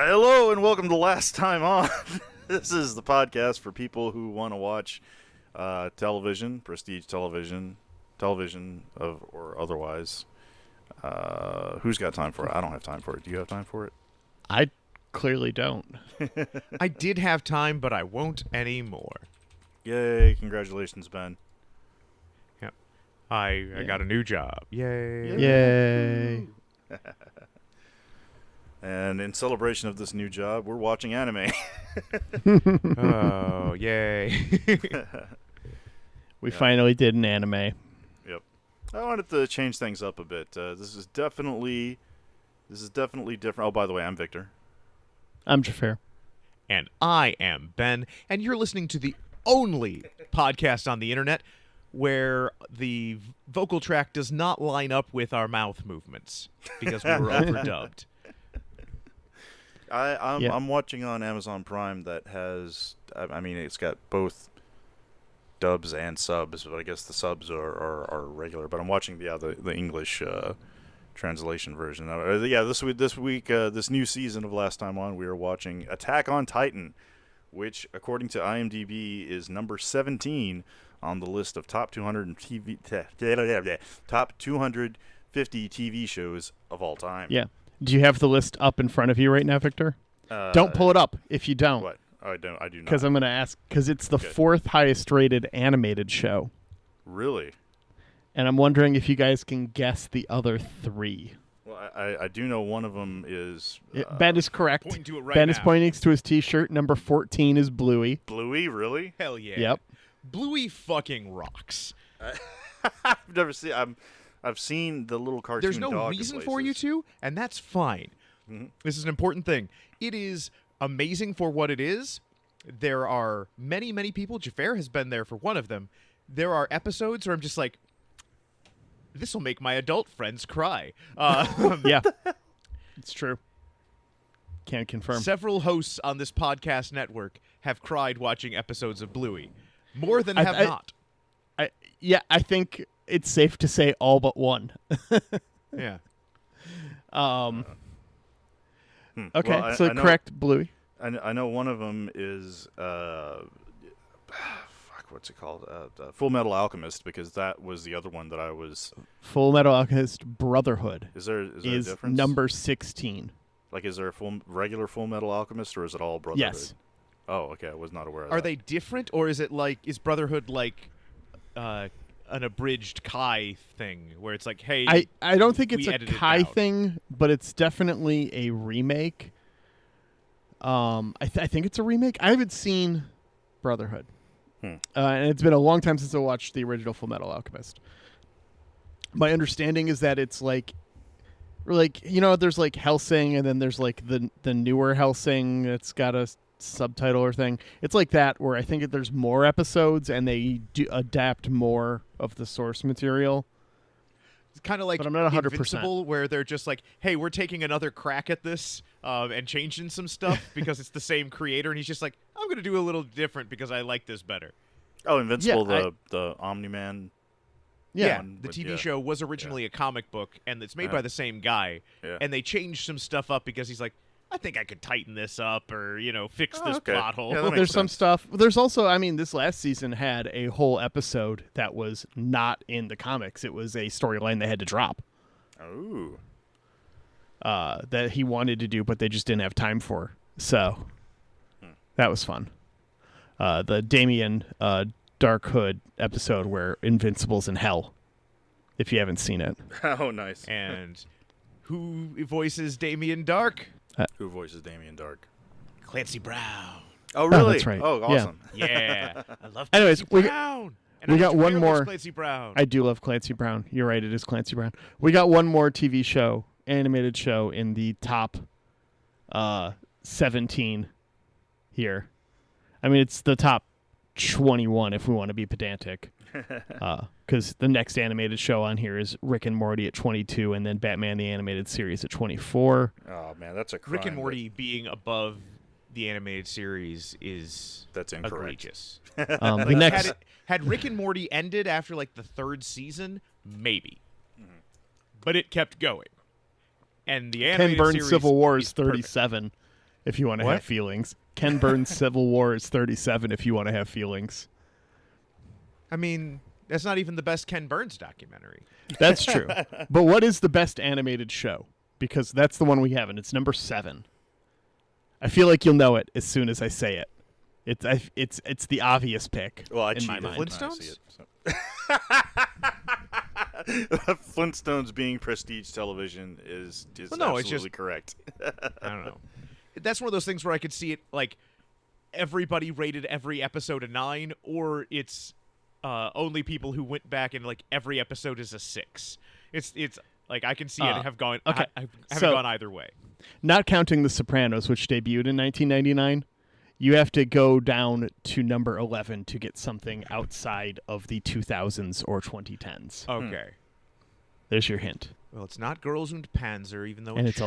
Hello and welcome to Last Time On. This is the podcast for people who want to watch television, prestige television or otherwise. Who's got time for it? I don't have time for it. Do you have time for it? I clearly don't. I did have time, but I won't anymore. Yay, congratulations, Ben. Yep. I got a new job. Yay. Yay. And in celebration of this new job, we're watching anime. Oh, yay. Yeah. We finally did an anime. Yep. I wanted to change things up a bit. This is definitely different. Oh, by the way, I'm Victor. I'm Xhafer. And I am Ben, and you're listening to the only podcast on the internet where the vocal track does not line up with our mouth movements because we were overdubbed. I'm watching on Amazon Prime that has, I mean, it's got both dubs and subs, but I guess the subs are regular. But I'm watching the English translation version. This week, this new season of Last Time On, we are watching Attack on Titan, which, according to IMDb, is number 17 on the list of top 250 TV shows of all time. Yeah. Do you have the list up in front of you right now, Victor? Don't pull it up if you don't. What? Oh, I do not. Because I'm going to ask, because it's the fourth highest rated animated show. Really? And I'm wondering if you guys can guess the other three. Well, I do know one of them is... Ben is correct. Pointing to it right Ben now. is pointing to his T-shirt. Number 14 is Bluey. Bluey, really? Hell yeah. Yep. Bluey fucking rocks. I've never seen... I've seen the little cartoon There's no dog reason in for you places. to, and that's fine. Mm-hmm. This is an important thing. It is amazing for what it is. There are many, many people. Xhafer has been there for one of them. There are episodes where I'm just like, this will make my adult friends cry. Yeah. It's true. Can't confirm. Several hosts on this podcast network have cried watching episodes of Bluey. More than I- have I- not. I think it's safe to say all but one. Yeah. Okay, Well, so I know, correct, Bluey. I know one of them is... what's it called? Full Metal Alchemist, because that was the other one that I was... Full Metal Alchemist Brotherhood Is there a is difference? number 16. Like, is there a regular Full Metal Alchemist, or is it all Brotherhood? Yes. Oh, okay. I was not aware of Are that. they different, or is Brotherhood like an abridged Kai thing, where it's like, hey... I don't think it's we a edited it Kai out. thing, but it's definitely a remake. I think it's a remake. I haven't seen Brotherhood. And it's been a long time since I watched the original Full Metal Alchemist. My understanding is that it's like there's like Hellsing, and then there's like the newer Hellsing that's got a subtitle or thing. It's like that, where I think there's more episodes and they do adapt more of the source material. It's kind of like But I'm not 100%. Invincible, where they're just like, hey, we're taking another crack at this and changing some stuff because it's the same creator, and he's just like, I'm going to do a little different because I like this better. Oh, Invincible, Yeah, the Omni-Man. Yeah. one The with- TV yeah. show was originally a comic book, and it's made by the same guy, Yeah. and they changed some stuff up because he's like, I think I could tighten this up or, fix Oh, this okay. plot hole. Yeah, that makes There's some sense. stuff. There's also, this last season had a whole episode that was not in the comics. It was a storyline they had to drop. Oh. That he wanted to do, but they just didn't have time for. So that was fun. The Damien Dark Hood episode where Invincible's in hell, if you haven't seen it. Oh, nice. And who voices Damien Dark? Who voices Damien Dark? Clancy Brown. Oh, really? that's right. Oh, awesome. Yeah. I love Anyways, Clancy we- Brown. And we I got know one Xhafer more. loves Clancy Brown. I do love Clancy Brown. You're right, it is Clancy Brown. We got one more TV show, animated show, in the top 17 here. I mean, it's the top 21 if we want to be pedantic. Because the next animated show on here is Rick and Morty at 22, and then Batman the Animated Series at 24. Oh man, that's a crime. Rick and Morty being above the animated series is That's incorrect. egregious. The Like, next, had Rick and Morty ended after like the third season, maybe, but it kept going. And the Ken animated Burns' series Civil War is perfect. 37. If you want to What? have feelings, Ken Burns' Civil War is 37. If you want to have feelings, I mean, that's not even the best Ken Burns documentary. that's true. But what is the best animated show? Because that's the one we have, and it's number 7. I feel like you'll know it as soon as I say it. It's the obvious pick. Well, I in my cheated mind. when I see Flintstones? it, so. Flintstones being prestige television is Well, no, it's absolutely just- correct. I don't know. That's one of those things where I could see it like everybody rated every episode a 9, or it's only people who went back and like every episode is a 6. It's like I can see it have gone. okay. I haven't So- gone either way. Not counting The Sopranos, which debuted in 1999, you have to go down to number 11 to get something outside of the 2000s or 2010s. Okay. There's your hint. Well, it's not Girls und Panzer, even though And it it's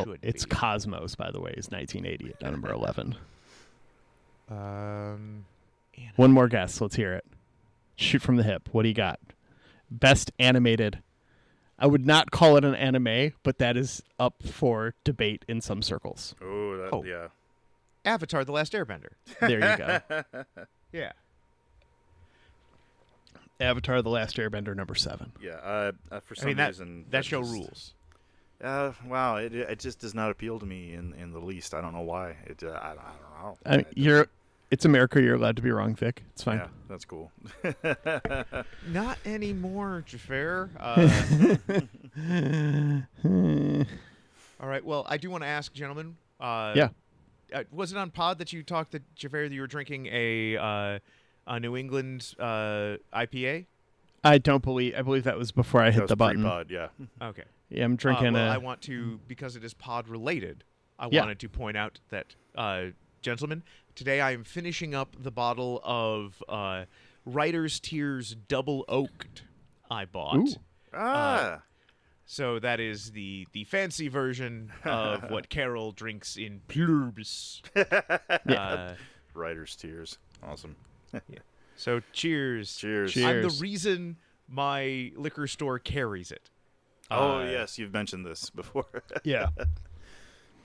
should be. Cosmos, by the way, is 1980 at number 11. One more guess. Let's hear it. Shoot from the hip. What do you got? Best animated. I would not call it an anime, but that is up for debate in some circles. Oh. Yeah. Avatar: The Last Airbender. There you go. Yeah. Avatar: The Last Airbender, number 7. Yeah. For I some mean, reason, that show just- rules. Wow. It just does not appeal to me in the least. I don't know why. I don't know. I mean, it's America. You're allowed to be wrong, Vic. It's fine. Yeah, that's cool. Not anymore, Xhafer. All right. Well, I do want to ask, gentlemen. Yeah. Was it on Pod that you talked that Xhafer that you were drinking a New England IPA? I believe that was before I That hit was the button. pre-pod, yeah. Okay. Yeah, I'm drinking well, a. I want to, because it is pod related, I Yeah. wanted to point out that, gentlemen, today I am finishing up the bottle of Writer's Tears Double Oaked I bought. Ooh. So that is the fancy version of what Carol drinks in pluribus. Writer's tears. Awesome. So cheers. Cheers. Cheers. I'm the reason my liquor store carries it. Oh, yes, you've mentioned this before. Yeah.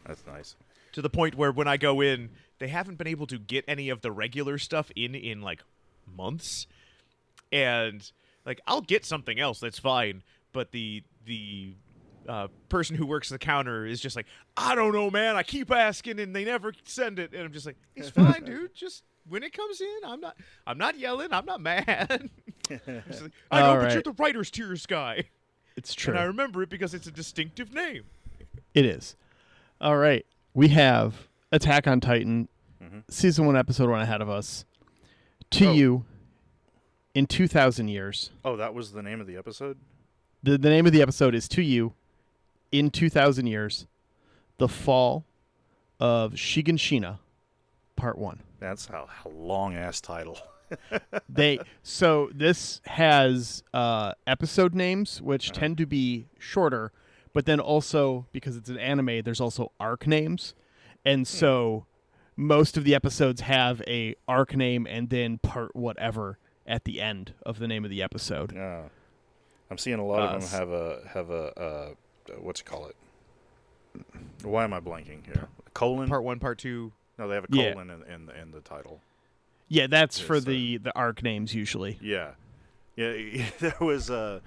That's nice. To the point where when I go in, they haven't been able to get any of the regular stuff in like months. And like I'll get something else, that's fine, but the person who works the counter is just like, I don't know, man, I keep asking and they never send it. And I'm just like, it's fine, dude, just when it comes in, I'm not yelling, I'm not mad. I'm just like, I know, All but right. you're the Writer's Tears guy. It's true. And I remember it because it's a distinctive name. It is. All right. We have Attack on Titan, season 1, episode 1 ahead of us. To you, in 2,000 years. Oh, that was the name of the episode? The name of the episode is To You, in 2,000 years, the fall of Shiganshina, part 1. That's a long-ass title. So this has episode names, which tend to be shorter, but then also, because it's an anime, there's also arc names. And so most of the episodes have a arc name and then part whatever at the end of the name of the episode. Yeah. I'm seeing a lot of them have a what's it call it? Why am I blanking here? Colon? Part 1, part 2. No, they have a Yeah. colon in the title. Yeah, that's for It's, the arc names usually. Yeah. Yeah, there was a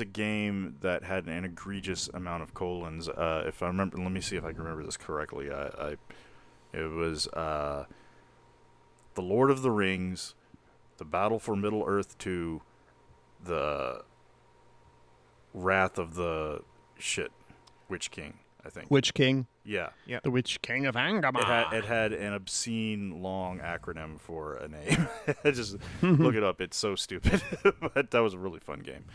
game that had an egregious amount of colons. If I remember, let me see if I can remember this correctly. It was The Lord of the Rings, The Battle for Middle Earth 2, The Wrath of the Witch King, I think. Witch King, Yeah. the Witch King of Angmar. It had an obscene long acronym for a name. Just look it up. It's so stupid, but that was a really fun game.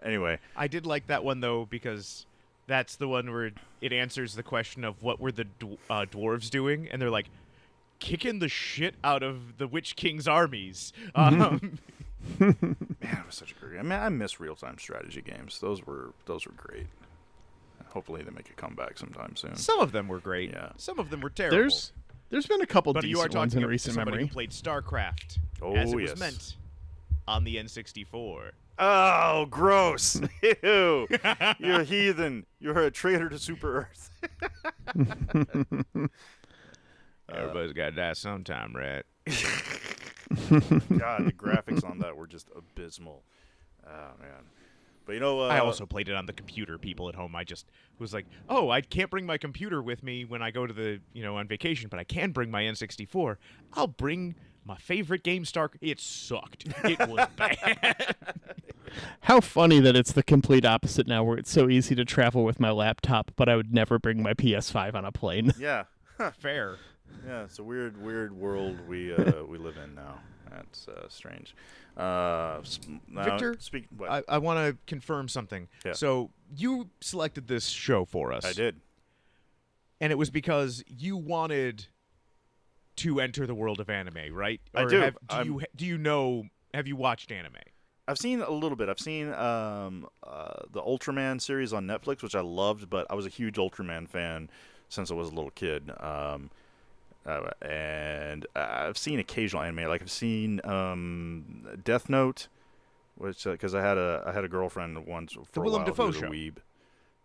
Anyway, I did like that one though because that's the one where it answers the question of what were the dwarves doing, and they're like, kicking the shit out of the Witch King's armies. Man, it was such a great. I mean, I miss real-time strategy games. Those were great. Hopefully, they make a comeback sometime soon. Some of them were great. Yeah. Some of them were terrible. There's been a couple But you are decent ones talking in to recent somebody memory. who played StarCraft Oh, as it yes. was meant on the N64. Oh, gross! Ew! You're a heathen. You're a traitor to Super Earth. Everybody's got to die sometime, right? God, the graphics on that were just abysmal. Oh man! But you know, I also played it on the computer. People at home, I just was like, "Oh, I can't bring my computer with me when I go to the, on vacation, but I can bring my N64. I'll bring my favorite game, It sucked. It was bad. How funny that it's the complete opposite now, where it's so easy to travel with my laptop, but I would never bring my PS5 on a plane. yeah, Fair. yeah. It's a weird world we live in now. That's strange. Victor, what? I want to confirm something. Yeah. So you selected this show for us. I did. And it was because you wanted to enter the world of anime, right? I Or do. Have you watched anime? I've seen a little bit. I've seen the Ultraman series on Netflix, which I loved, but I was a huge Ultraman fan since I was a little kid. And I've seen occasional anime. Like I've seen Death Note, which because I had a girlfriend once for The a Willem while Dafoe who was a show. weeb.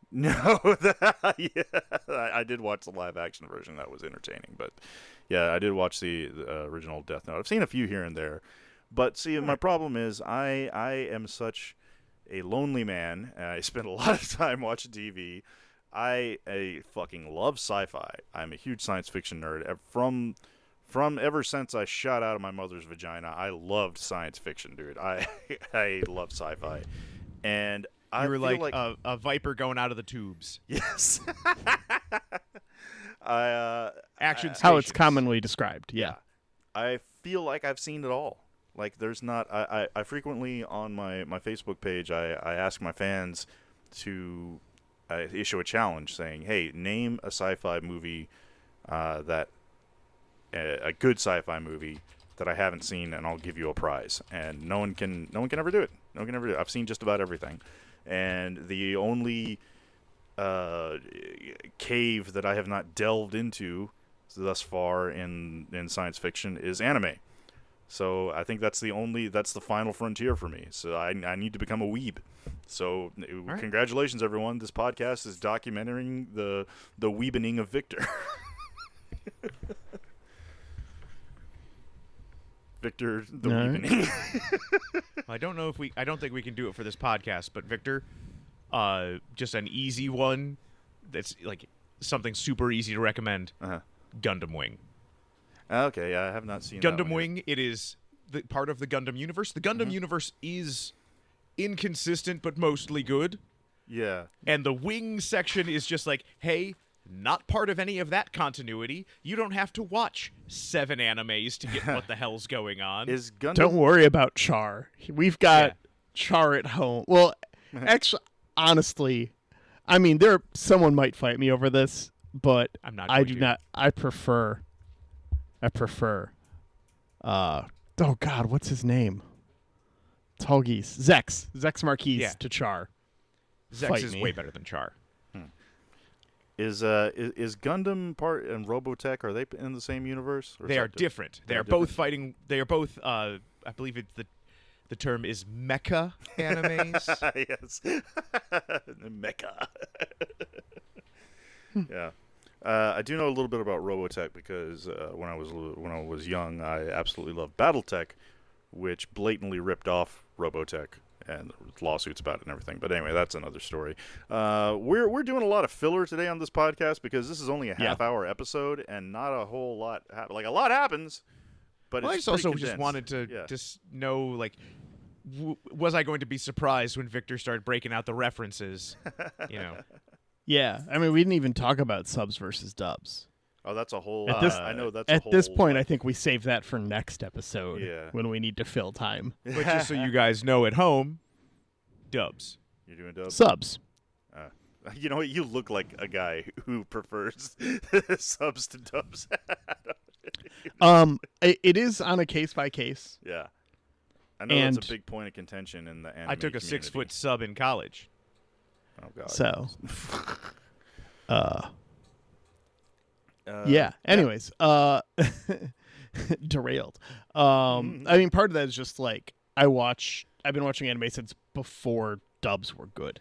No, yeah, I did watch the live action version. That was entertaining, but yeah, I did watch the original Death Note. I've seen a few here and there, but see, my problem is I am such a lonely man. And I spend a lot of time watching TV. I fucking love sci-fi. I'm a huge science fiction nerd. From ever since I shot out of my mother's vagina, I loved science fiction, dude. I love sci-fi, and You were feel like a viper going out of the tubes. yes. Action How it's stations. commonly described, yeah. I feel like I've seen it all. Like there's not. I frequently on my Facebook page I ask my fans to issue a challenge saying, "Hey, name a sci-fi movie that a good sci-fi movie that I haven't seen, and I'll give you a prize." And no one can ever do it. No one can ever do it. I've seen just about everything, and the only cave that I have not delved into thus far in science fiction is anime. So I think that's the final frontier for me. So I need to become a weeb. So right. Congratulations, everyone. This podcast is documenting the weebening of Victor. Victor, the All right. weebening. I don't think we can do it for this podcast, but Victor, just an easy one that's like something super easy to recommend. Uh-huh. Gundam Wing. Okay, yeah, I have not seen that Gundam one yet. Wing, it is the part of the Gundam universe. The Gundam universe is inconsistent but mostly good. Yeah. And the Wing section is just like, hey, not part of any of that continuity. You don't have to watch 7 animes to get what the hell's going on. Is Gundam Don't worry about Char. We've got Char at home. Well, actually, honestly, I mean, someone might fight me over this, but I'm not I going do to. not. I prefer. Oh God, what's his name? Tolgis. Zex Marquise Yeah. to Char. Zex Fight is me. way better than Char. is Gundam part and Robotech, are they in the same universe? Or is They that are different. They They're are both different. fighting. They are both. I believe it's the term is mecha animes. Yes. Mecha. Yeah. I do know a little bit about Robotech because when I was young, I absolutely loved BattleTech, which blatantly ripped off Robotech, and there was lawsuits about it and everything. But anyway, that's another story. We're doing a lot of filler today on this podcast because this is only a half-hour episode and not a whole lot. Like a lot happens, but Well, I it's just also pretty just condensed. wanted to Yeah. just know, like, was I going to be surprised when Victor started breaking out the references? You know, Yeah, I mean, we didn't even talk about subs versus dubs. Oh, that's a whole. At this- I know that's At a whole this point, lot. I think we save that for next episode Yeah. when we need to fill time. but just so you guys know at home, dubs. You're doing dubs. Subs. You know what? You look like a guy who prefers subs to dubs. It is on a case by case. Yeah. I know And- that's a big point of contention in the anime I took a community. 6-foot sub in college. Oh god. So, Uh, yeah. Anyways, derailed. I mean, part of that is just like I've been watching anime since before dubs were good.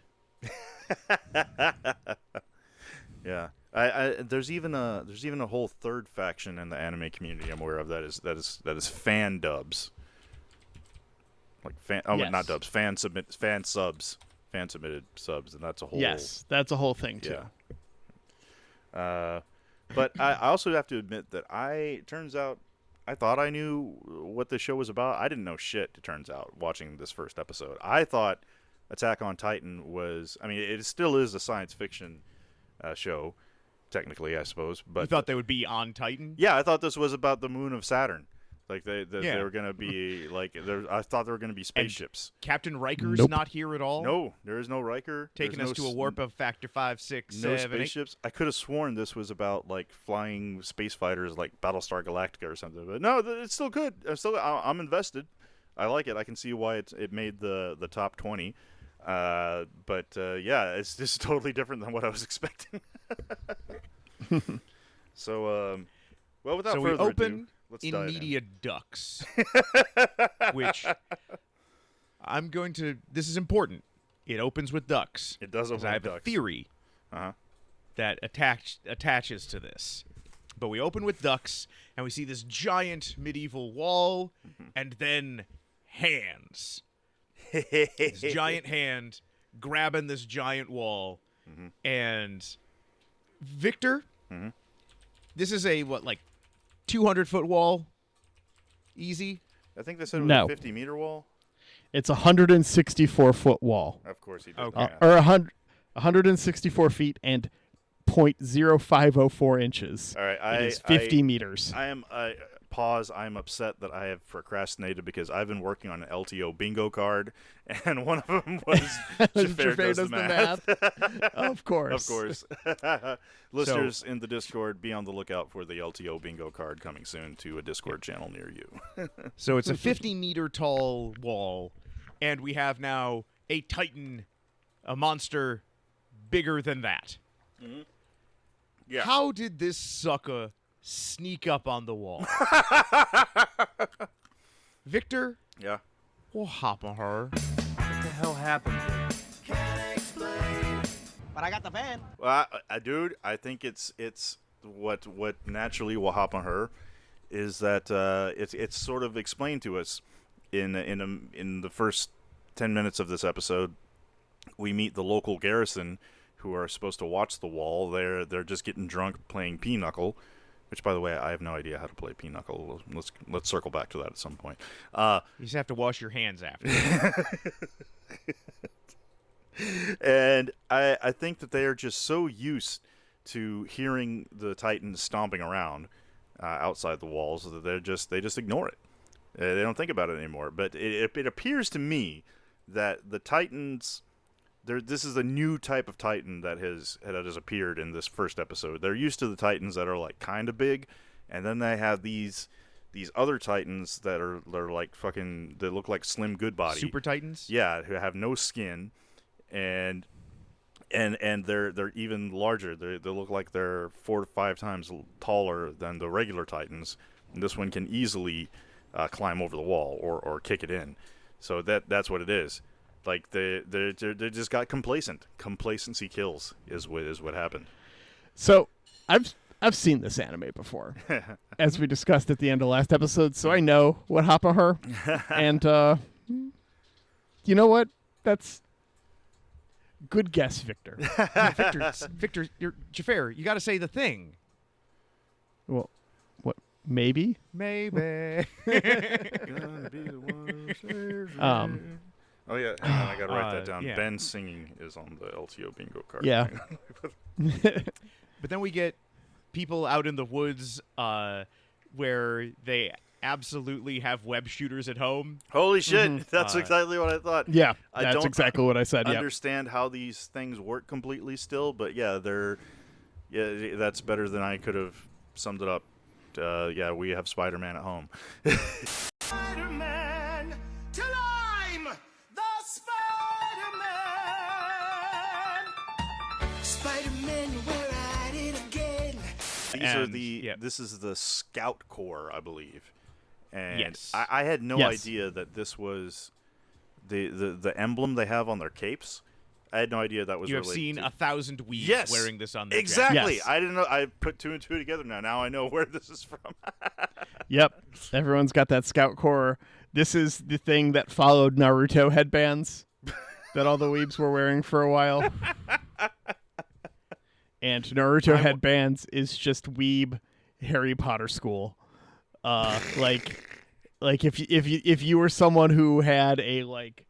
Yeah. There's even a whole third faction in the anime community I'm aware of that is fan dubs. Like Yes. not dubs, fan submitted subs, and that's a whole. Yes, that's a whole thing too. Yeah. But I also have to admit that turns out I thought I knew what the show was about. I didn't know shit. It turns out watching this first episode, I thought Attack on Titan was. I mean, it still is a science fiction show, technically, I suppose. But You thought they would be on Titan? yeah, I thought this was about the moon of Saturn. Like they Yeah. were gonna be like I thought there were gonna be spaceships. Captain Riker's Nope. not here at all? No, there is no Riker. Taking There's us no to a warp of factor 5, 6, no 7, 8. spaceships. I could have sworn this was about like flying space fighters, like Battlestar Galactica or something. But no, it's still good. I'm invested. I like it. I can see why it made the top 20. But yeah, it's just totally different than what I was expecting. So, well, without So we further open ado, let's in dive media ducts, which this is important. It opens with ducks. It does 'cause open I with have a ducks. theory Uh-huh. that attaches to this. But we open with ducks, and we see this giant medieval wall, and then hands. This giant hand grabbing this giant wall, and Victor, this is a 200-foot wall, easy. I think they said it was No. a 50-meter wall. It's a 164-foot wall, Of course he did. Okay. Yeah. or 164 feet and 0.0504 inches. All right, It is 50 meters. I am pause. I'm upset that I have procrastinated because I've been working on an LTO bingo card, and one of them was Xhafer does the math. Of course. Of course. Listeners in the Discord, be on the lookout for the LTO bingo card coming soon to a Discord channel near you. So it's a 50-meter tall wall, and we have now a Titan, a monster bigger than that. Yeah. How did this sucker sneak up on the wall? Victor, Yeah. we'll hop on her. What the hell happened? But I got the van. Well, dude, I think it's what naturally will hop on her is that it's sort of explained to us in the first 10 minutes of this episode. We meet the local garrison who are supposed to watch the wall. They're just getting drunk playing pinochle, which, by the way, I have no idea how to play pinochle. Let's circle back to that at some point. You just have to wash your hands after. And I think that they are just so used to hearing the Titans stomping around outside the walls that they just ignore it. They don't think about it anymore. But it appears to me that the Titans, this is a new type of Titan that has appeared in this first episode. They're used to the Titans that are like kind of big, and then they have these other Titans that they're like fucking. They look like Slim Goodbody. Super Titans? Yeah, who have no skin, and they're even larger. They look like they're 4 to 5 times taller than the regular Titans. And this one can easily climb over the wall or kick it in. So that's what it is. Like they just got complacent. Complacency kills is what happened. So I've seen this anime before, as we discussed at the end of last episode. So I know what happened to her, and you know what? That's good guess, Victor. Victor, you're Xhafer, you got to say the thing. Well, what? Maybe. Maybe. Gonna be the one who saves me. Oh yeah, hang on, I gotta write that down. yeah. Ben singing is on the LTO bingo card. Yeah. But then we get people out in the woods where they absolutely have web shooters at home. Holy shit! That's exactly what I thought. Yeah, I that's don't exactly what I said. Yeah. understand how these things work completely still, but yeah, that's better than I could have summed it up yeah, we have Spider-Man at home. Spider-Man, till I'm the Spider-Man. Spider-Man, we're at it again. These are And- the. yep. This is the Scout Corps, I believe. And Yes. I had no Yes. idea that this was the emblem they have on their capes. I had no idea that was You have related seen to... 1,000 weebs Yes, wearing this on their exactly. Yes. I didn't know. I put two and two together now. Now I know where this is from. Yep. Everyone's got that Scout Corps. This is the thing that followed Naruto headbands that all the weebs were wearing for a while. And Naruto headbands is just weeb Harry Potter school. Like if you were someone who had a like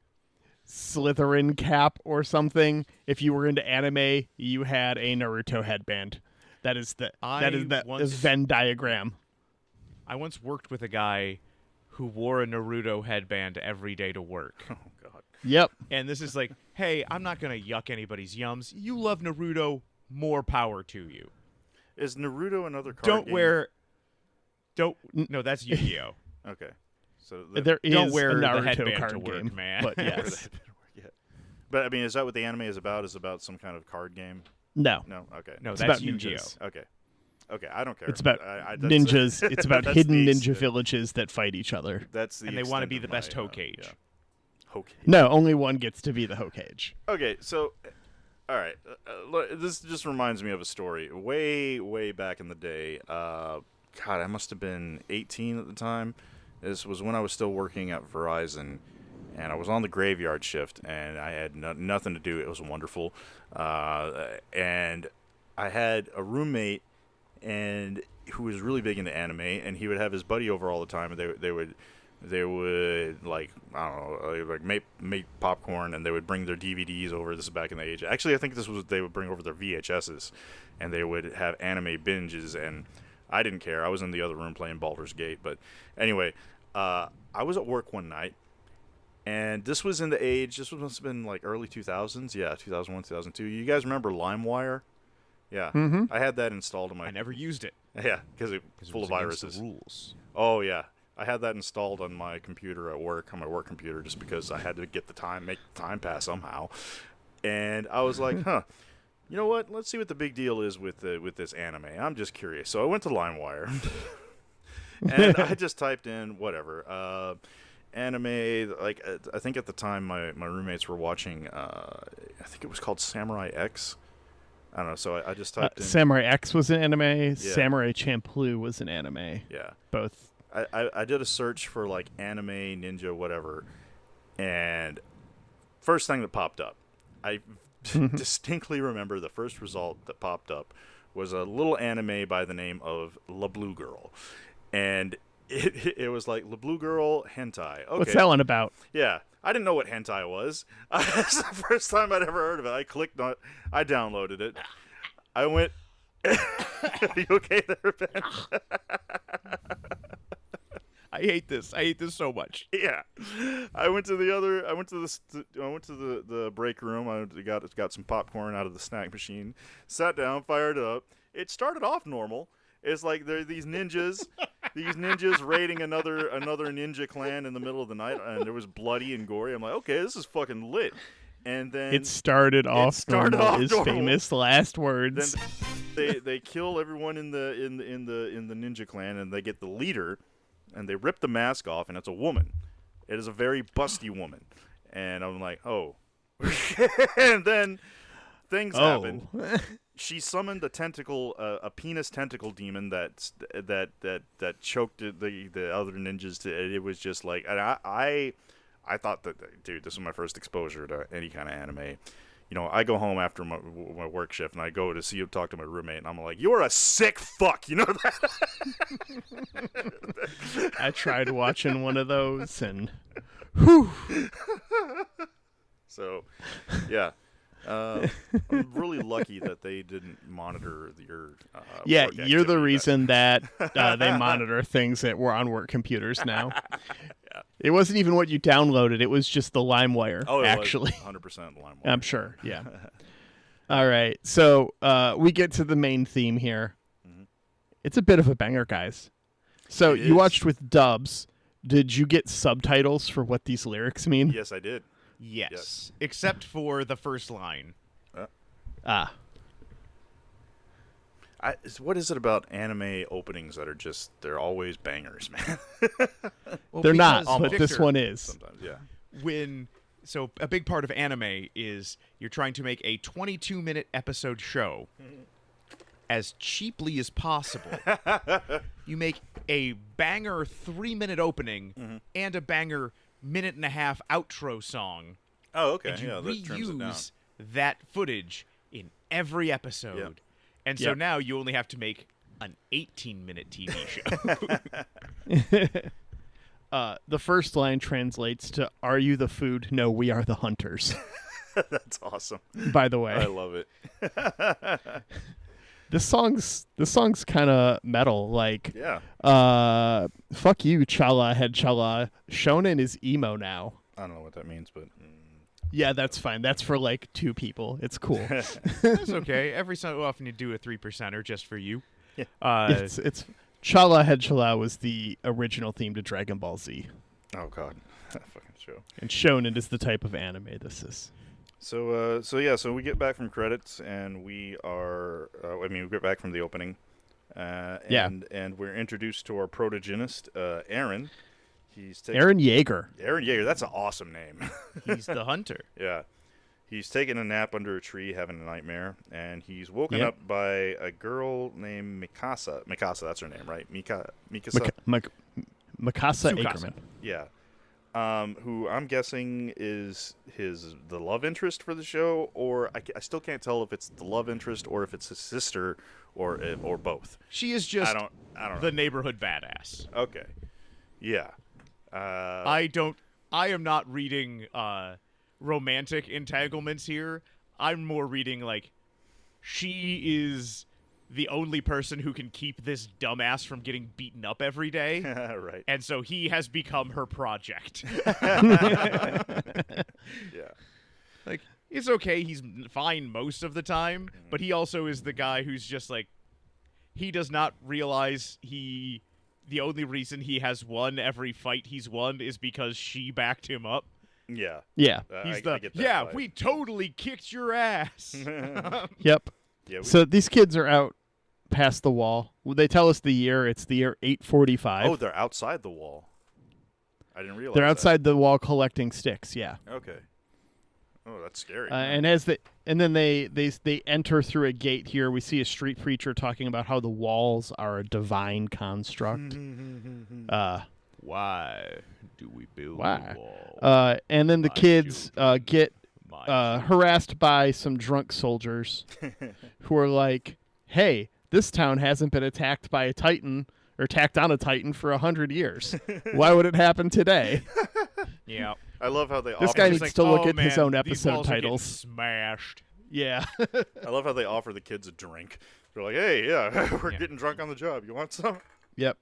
Slytherin cap or something, if you were into anime, you had a Naruto headband. That is the Venn diagram. I once worked with a guy who wore a Naruto headband every day to work. Oh God. Yep. And this is like, hey, I'm not going to yuck anybody's yums. You love Naruto, more power to you. Is Naruto another card Don't game? wear... No, that's Yu-Gi-Oh! Okay. So There is Don't wear a the Naruto headband card to work, game, man. but yes. Yeah. But I mean, is that what the anime is about? Is about some kind of card game? No. No. Okay. No, It's that's about Yu-Gi-Oh! ninjas. Okay. Okay. I don't care. It's about that's- ninjas. It's about that's hidden the ninja extent- villages that fight each other. That's the And they want to extent be of the best my, Hokage. yeah. Hokage. No, only one gets to be the Hokage. Okay, so, all right, this just reminds me of a story way back in the day. God, I must have been 18 at the time. This was when I was still working at Verizon, and I was on the graveyard shift, and I had nothing to do. It was wonderful, and I had a roommate, and who was really big into anime, and he would have his buddy over all the time, and they would like, I don't know, like make popcorn, and they would bring their DVDs over. This is back in the age. Actually, I think this was they would bring over their VHSs, and they would have anime binges. And I didn't care. I was in the other room playing Baldur's Gate. But anyway, I was at work one night, and this was in the age. This must have been like early 2000s. Yeah, 2001, 2002. You guys remember LimeWire? Yeah, I had that installed on my. I never used it. Yeah, because it's 'cause it full was of against viruses. the rules. Oh yeah, I had that installed on my computer at work, on my work computer, just because I had to get make the time pass somehow. And I was like, huh, you know what? Let's see what the big deal is with this anime. I'm just curious. So I went to LimeWire, and I just typed in whatever anime. Like I think at the time my roommates were watching. I think it was called Samurai X. I don't know. So I just typed in. Samurai X was an anime. Samurai Champloo was an anime. Yeah. Both. I did a search for like anime, ninja, whatever, and first thing that popped up, I distinctly remember the first result that popped up was a little anime by the name of La Blue Girl, and it was like La Blue Girl hentai. Okay. What's that one about? Yeah, I didn't know what hentai was. It's the first time I'd ever heard of it. I clicked on it. I downloaded it. I went. Are you okay there, Ben? I hate this. I hate this so much. Yeah, I went to the break room. I got some popcorn out of the snack machine. Sat down, fired it up. It started off normal. It's like there are these ninjas raiding another ninja clan in the middle of the night, and it was bloody and gory. I'm like, okay, this is fucking lit. And then It started off normal. His famous last words. Then they kill everyone in the ninja clan, and they get the leader. And they rip the mask off, and it's a woman. It is a very busty woman. And I'm like, oh. And then things happened. She summoned a penis tentacle demon that choked the other ninjas. It was just like, and I thought that, dude, this was my first exposure to any kind of anime. You know, I go home after my work shift, and I go to talk to my roommate, and I'm like, "You're a sick fuck," you know that? I tried watching one of those, and whew. So, yeah, I'm really lucky that they didn't monitor your. Yeah, work you're the activity. reason that they monitor things that were on work computers now. Yeah. It wasn't even what you downloaded; it was just the LimeWire. Oh, it actually, 100% LimeWire. I'm sure. Yeah. All right, so we get to the main theme here. Mm-hmm. It's a bit of a banger, guys. So It you is. watched with dubs. Did you get subtitles for what these lyrics mean? Yes, I did. Yes. Yes. Except for the first line. Ah. What is it about anime openings that are they're always bangers, man? Well, They're not, because, but this Victor, one is. Sometimes, yeah. So a big part of anime is you're trying to make a 22-minute episode show as cheaply as possible. You make a banger 3-minute opening and a banger minute and a half outro song. Oh, okay. And you Yeah, that trims it down. reuse that footage in every episode. Yep. And so Yep. now you only have to make an 18-minute TV show. The first line translates to "Are you the food? No, we are the hunters." That's awesome. By the way, I love it. this song's kind of metal. Like, Yeah. fuck you, Chala head Chala. Shonen is emo now. I don't know what that means, but Yeah, that's fine. That's for like 2 people. It's cool. That's okay. Every so often you do a 3%er just for you. Yeah. It's Chala head Chala was the original theme to Dragon Ball Z, oh god, that fucking show. and Shonen is the type of anime this is. So we get back from credits, and we are. we get back from the opening. Yeah. And we're introduced to our protagonist, Aaron. He's Aaron Yeager. Aaron Yeager. That's an awesome name. He's the hunter. Yeah. He's taking a nap under a tree, having a nightmare, and he's woken Yep. up by a girl named Mikasa. Mikasa, that's her name, right? Mikasa. Mikasa Tsukasa. Ackerman. Yeah. Who I'm guessing is the love interest for the show, or I still can't tell if it's the love interest or if it's his sister or both. She is just I don't the know. neighborhood badass. Okay. Yeah. I am not reading romantic entanglements here. I'm more reading like she is the only person who can keep this dumbass from getting beaten up every day. Right. And so he has become her project. Yeah. Like, it's okay, he's fine most of the time, but he also is the guy who's just like, he does not realize the only reason he has won every fight he's won is because she backed him up. Yeah. Yeah. He's I the, get that yeah, vibe. we totally kicked your ass. Yep. Yeah. So these kids are out past the wall. Well, they tell us the year. It's the year 845. they're outside the wall. I didn't realize They're that. outside the wall collecting sticks. Yeah. Okay. Oh, that's scary. And then they enter through a gate here. We see a street preacher talking about how the walls are a divine construct. Why do we build Why? a wall? And then the My kids children. get My harassed by some drunk soldiers who are like, "Hey, this town hasn't been attacked by a Titan or attacked on a Titan for 100 years. Why would it happen today?" yeah. I love how they This offer. guy Just needs to look at his man, own these episode walls are getting titles. Smashed. Yeah. I love how they offer the kids a drink. They're like, "Hey, yeah, we're Yeah. getting drunk on the job. You want some?" Yep.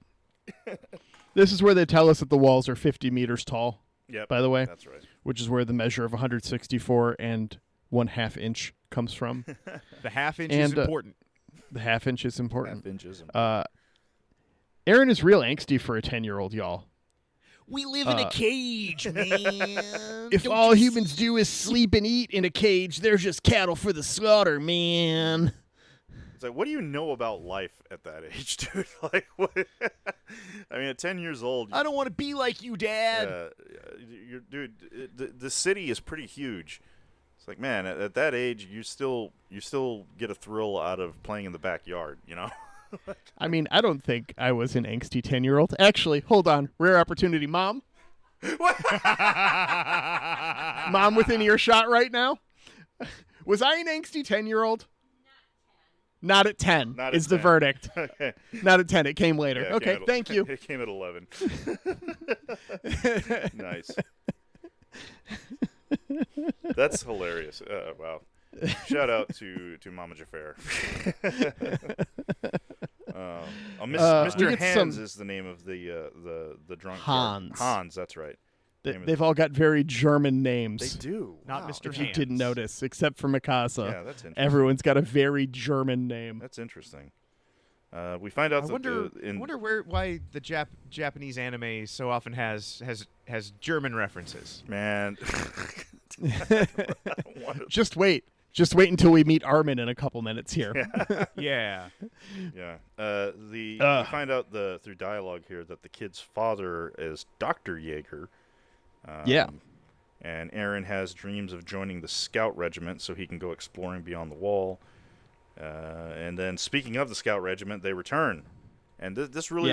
This is where they tell us that the walls are 50 meters tall, Yep. by the way, That's right. which is where the measure of 164 and 1/2 inch comes from. The half inch is And, important. The half inch is important. Half inches. Aaron is real angsty for a 10-year-old, y'all. We live in a cage, man. If all humans do is sleep and eat in a cage, they're just cattle for the slaughter, man. It's like, what do you know about life at that age, dude? Like, what? I mean, at 10 years old, I don't want to be like you, Dad. dude, the city is pretty huge. It's like, man, at that age, you still get a thrill out of playing in the backyard, you know? I mean, I don't think I was an angsty 10-year-old. Actually, hold on. Rare opportunity. Mom? Mom within earshot right now? Was I an angsty 10-year-old? Not at 10. Not at is the 10. verdict. Okay. Not at 10. It came later. Yeah, it Okay, came at- thank you. It came at 11. Nice. That's hilarious. Wow. Shout out to Mama Xhafer. Mr. we get Hans some- is the name of the drunk Hans. Hans, that's right. Name of They've all got very German names. They do. Not Wow. Mr. If you Hands. didn't notice, except for Mikasa. Yeah, that's interesting. Everyone's got a very German name. That's interesting. We find out I that wonder why the Japanese anime so often has German references. man. Just wait. Just wait until we meet Armin in a couple minutes here. Yeah. Yeah. We find out through dialogue here that the kid's father is Dr. Jaeger. Yeah. And Aaron has dreams of joining the scout regiment so he can go exploring beyond the wall. And then, speaking of the scout regiment, they return. And this really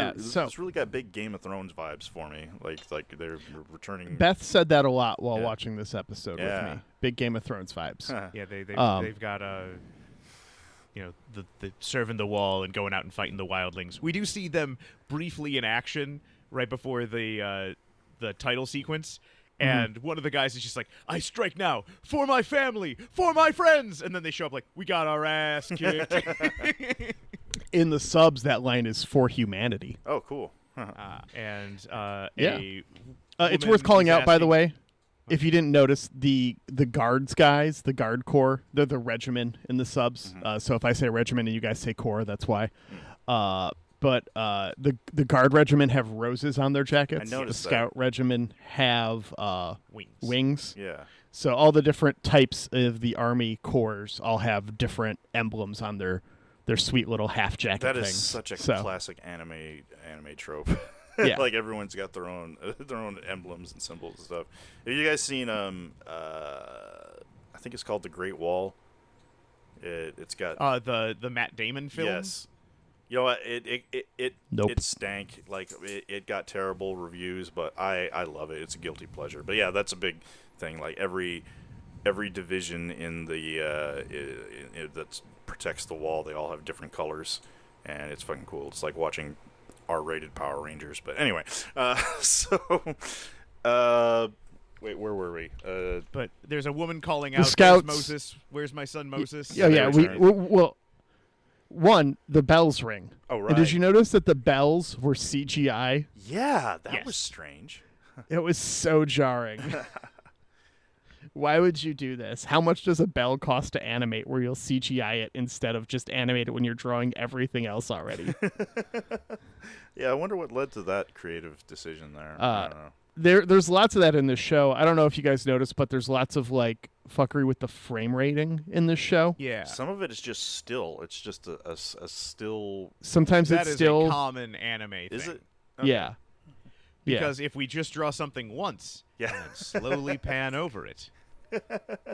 got big Game of Thrones vibes for me. Like they're returning. Beth said that a lot while watching this episode with me. Big Game of Thrones vibes. Yeah, they've got the serving the wall and going out and fighting the wildlings. We do see them briefly in action right before the title sequence. And one of the guys is just like, I strike now for my family, for my friends. And then they show up like, we got our ass kicked. In the subs, that line is for humanity. Oh, cool. It's worth calling out, by the way, if you didn't notice, the guards guys, the guard corps, they're the regiment in the subs. So if I say regiment and you guys say corps, that's why. But the guard regiment have roses on their jackets. I noticed the scout regiment have wings. Yeah. So all the different types of the army corps all have different emblems on their sweet little half jacket That things. is such a classic anime trope. Yeah. Like everyone's got their own emblems and symbols and stuff. Have you guys seen I think it's called The Great Wall? It's got the Matt Damon film. Yes. You know what? Nope. It stank. Like it got terrible reviews, but I love it. It's a guilty pleasure. But yeah, that's a big thing. Like every division in the that protects the wall, they all have different colors, and it's fucking cool. It's like watching R-rated Power Rangers. But anyway, wait, where were we? But there's a woman calling out, Scouts. "Where's Moses? Where's my son Moses?" Yeah. Well, one, the bells ring. Oh, right. And did you notice that the bells were CGI? Yeah, that Yes. was strange. It was so jarring. Why would you do this? How much does a bell cost to animate where you'll CGI it instead of just animate it when you're drawing everything else already? Yeah, I wonder what led to that creative decision there. I don't know. There's lots of that in this show. I don't know if you guys noticed, but there's lots of like fuckery with the frame rating in this show. Yeah. Some of it is just still. It's just a still. Sometimes That it's is still a common anime thing. Is it? Yeah. Because if we just draw something once Yeah. and then slowly pan over it, we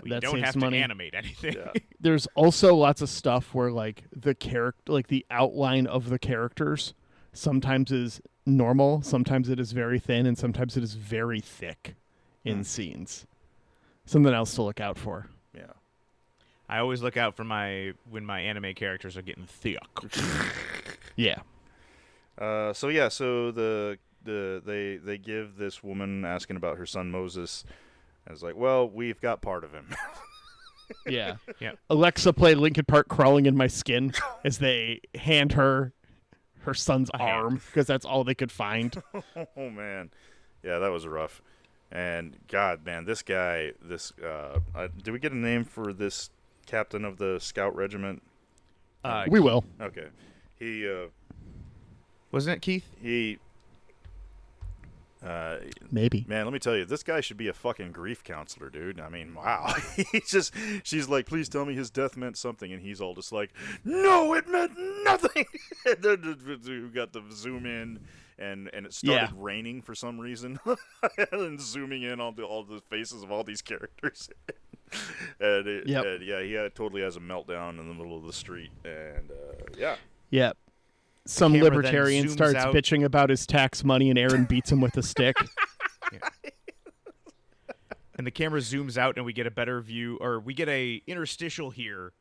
That don't saves have money. to animate anything. Yeah. There's also lots of stuff where like the outline of the characters sometimes is normal, sometimes it is very thin, and sometimes it is very thick in scenes. Something else to look out for. Yeah. I always look out for when my anime characters are getting thick. Yeah. So they give this woman asking about her son Moses, and it's like, well, we've got part of him. Yeah. Yeah. Alexa play Linkin Park Crawling in My Skin as they hand her son's arm because that's all they could find. Oh man, yeah, that was rough. And God, man, this guy, did we get a name for this captain of the scout regiment? We will. Okay, Wasn't it Keith? Maybe. Man, let me tell you, this guy should be a fucking grief counselor, dude. I mean, wow. She's like, please tell me his death meant something, and he's all just like, no, it meant nothing. And then we got the zoom in, and it started raining for some reason, and zooming in on all the faces of all these characters. And he totally has a meltdown in the middle of the street, and Yep. Some Camera then libertarian zooms starts out. bitching about his tax money, and Aaron beats him with a stick. And the camera zooms out, and we get a better view, or we get a interstitial here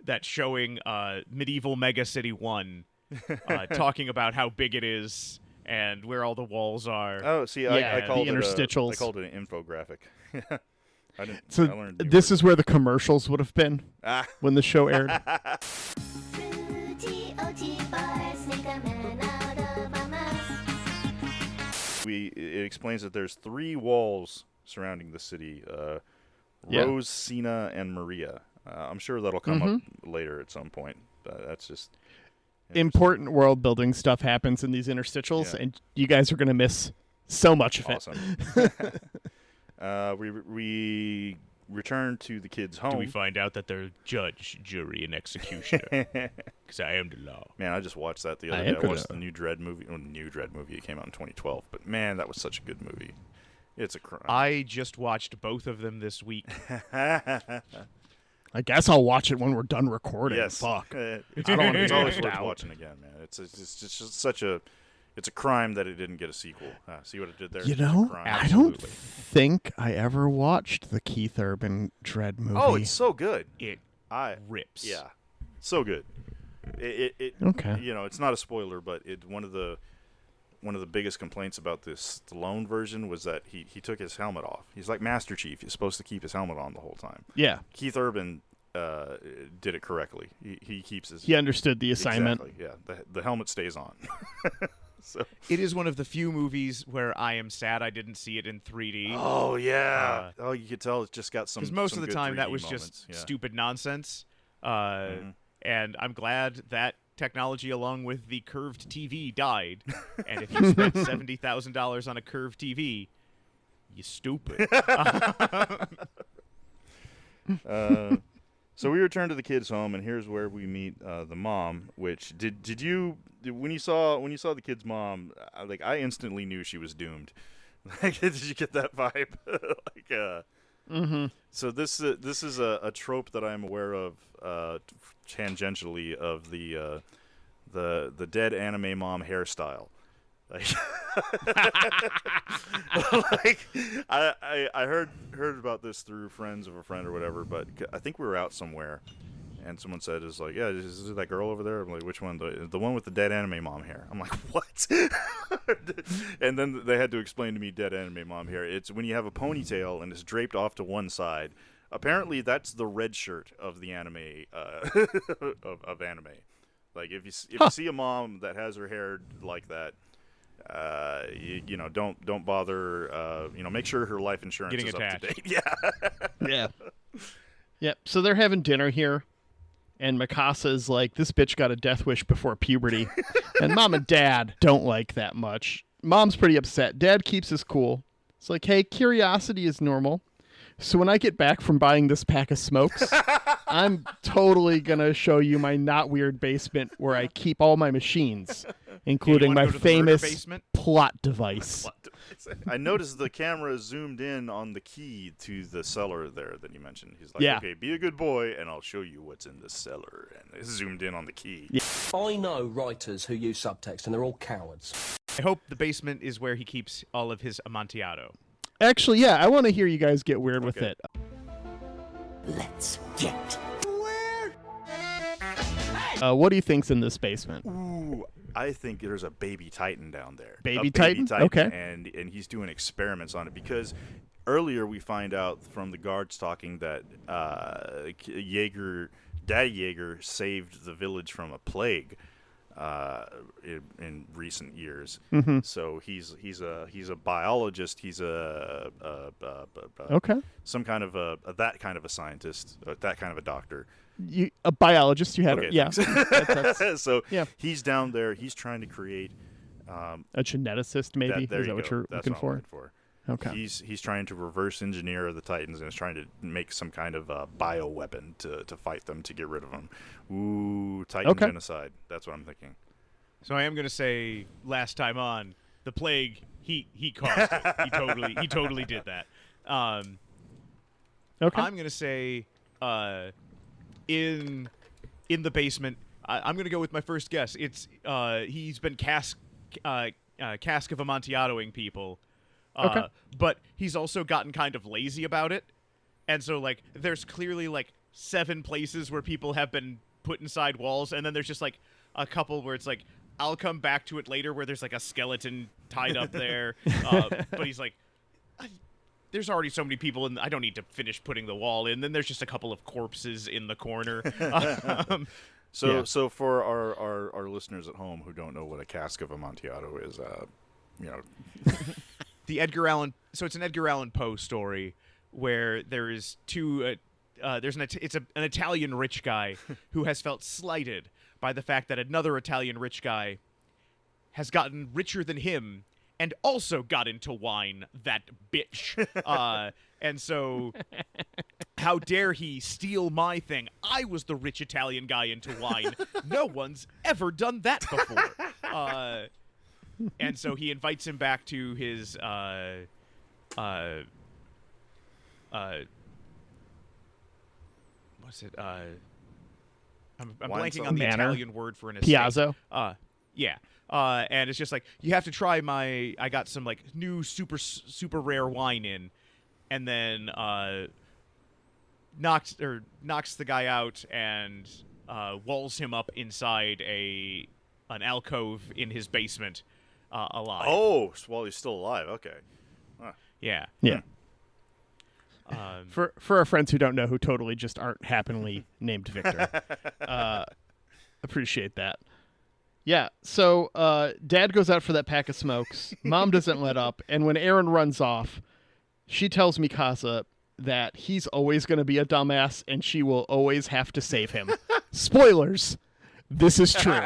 that's showing medieval Mega City 1, talking about how big it is and where all the walls are. Oh, see, Yeah, I called the interstitials. I called it an infographic. I So learned new this words. is where the commercials would have been when the show aired. Fruity OT bars make a man out of a mouse. It explains that there's 3 walls surrounding the city: Yeah. Rose, Cena, and Maria. I'm sure that'll come up later at some point. But that's just important world building stuff happens in these interstitials, Yeah. and you guys are going to miss so much of it. Awesome. We return to the kids' home. Do we find out that they're judge, jury, and executioner? Because I am the law. Man, I just watched that the I other am day. I gonna- watched the new Dredd movie. New Dredd movie. It came out in 2012. But man, that was such a good movie. It's a crime. I just watched both of them this week. I guess I'll watch it when we're done recording. Yes. Fuck. It's, I don't wanna be it's always left worth out. watching again, man. It's just such a. It's a crime that it didn't get a sequel. See what it did there? You It's a know, crime. I don't Absolutely. think I ever watched the Keith Urban Dredd movie. Oh, it's so good. It I rips. Yeah, so good. It Okay. You know, it's not a spoiler, but one of the biggest complaints about this Stallone version was that he took his helmet off. He's like Master Chief. He's supposed to keep his helmet on the whole time. Yeah, Keith Urban did it correctly. He keeps his. he understood the assignment. Exactly. Yeah, the helmet stays on. So. It is one of the few movies where I am sad I didn't see it in 3D. Oh yeah. You could tell it's just got some. Because most some of the good time that 3D was moments. just Yeah. stupid nonsense. Mhm. And I'm glad that technology, along with the curved TV, died. And if you spent $70,000 on a curved TV, you stupid. So we return to the kids' home, and here's where we meet the mom. Which did you when you saw the kid's mom? I instantly knew she was doomed. Like, did you get that vibe? So this is a trope that I'm aware of tangentially of the dead anime mom hairstyle. Like, I heard about this through friends of a friend or whatever, but I think we were out somewhere, and someone said, "Is like, yeah, is it that girl over there?" I'm like, "Which one? The one with the dead anime mom hair?" I'm like, "What?" And then they had to explain to me dead anime mom hair. It's when you have a ponytail and it's draped off to one side. Apparently, that's the red shirt of the anime of anime. Like if you see a mom that has her hair like that. Don't bother. Make sure her life insurance Getting is attached. up to date. Yeah. Yeah. Yep. So they're having dinner here, and Mikasa's like, "This bitch got a death wish before puberty," and Mom and Dad don't like that much. Mom's pretty upset. Dad keeps his cool. It's like, "Hey, curiosity is normal. So when I get back from buying this pack of smokes, I'm totally gonna show you my not weird basement where I keep all my machines, including wanna my go to the murder famous basement? plot device." I noticed the camera zoomed in on the key to the cellar there that you mentioned. He's like, Yeah. "Okay, be a good boy, and I'll show you what's in the cellar." And it zoomed in on the key. I know writers who use subtext, and they're all cowards. I hope the basement is where he keeps all of his Amontillado. Actually, yeah, I want to hear you guys get weird with Okay. it. Let's get What do you think's in this basement? Ooh, I think there's a baby Titan down there. Baby A Titan? Okay. And he's doing experiments on it because earlier we find out from the guards talking that Daddy Jaeger saved the village from a plague in recent years. Mm-hmm. So he's a biologist. He's Okay. some kind of that kind of a scientist, that kind of a doctor. A biologist, you had Okay, it. Yeah. thanks. So yeah. he's down there. He's trying to create. A geneticist, maybe? There Is you that what go. you're That's looking what I'm for? looking for. Okay. He's trying to reverse engineer the Titans and is trying to make some kind of bioweapon to fight them, to get rid of them. Ooh, Titan Okay. genocide. That's what I'm thinking. So I am going to say, last time on, the plague, he caused it. He totally did that. Okay. I'm going to say, in the basement, I'm going to go with my first guess. It's he's been cask of Amontillado-ing people. Okay. But he's also gotten kind of lazy about it. And so, like, there's clearly, like, 7 places where people have been put inside walls, and then there's just, like, a couple where it's like, I'll come back to it later, where there's, like, a skeleton tied up there. But he's like, there's already so many people, and I don't need to finish putting the wall in. Then there's just a couple of corpses in the corner. Yeah. So for our listeners at home who don't know what a cask of Amontillado is, The Edgar Allan, so it's an Edgar Allan Poe story where there is two. It's an Italian rich guy who has felt slighted by the fact that another Italian rich guy has gotten richer than him and also got into wine, that bitch. And so, how dare he steal my thing? I was the rich Italian guy into wine. No one's ever done that before. And so he invites him back to his what's it? I'm Wine blanking on the Manor? Italian word for an estate. Piazza. Yeah. And it's just like, you have to try I got some like new super rare wine in, and then knocks the guy out and walls him up inside an alcove in his basement, alive. Oh, while he's still alive. Okay. Yeah. Yeah. For our friends who don't know, who totally just aren't happily named Victor, appreciate that. Yeah, so Dad goes out for that pack of smokes. Mom doesn't let up, and when Aaron runs off, she tells Mikasa that he's always going to be a dumbass, and she will always have to save him. Spoilers. This is true.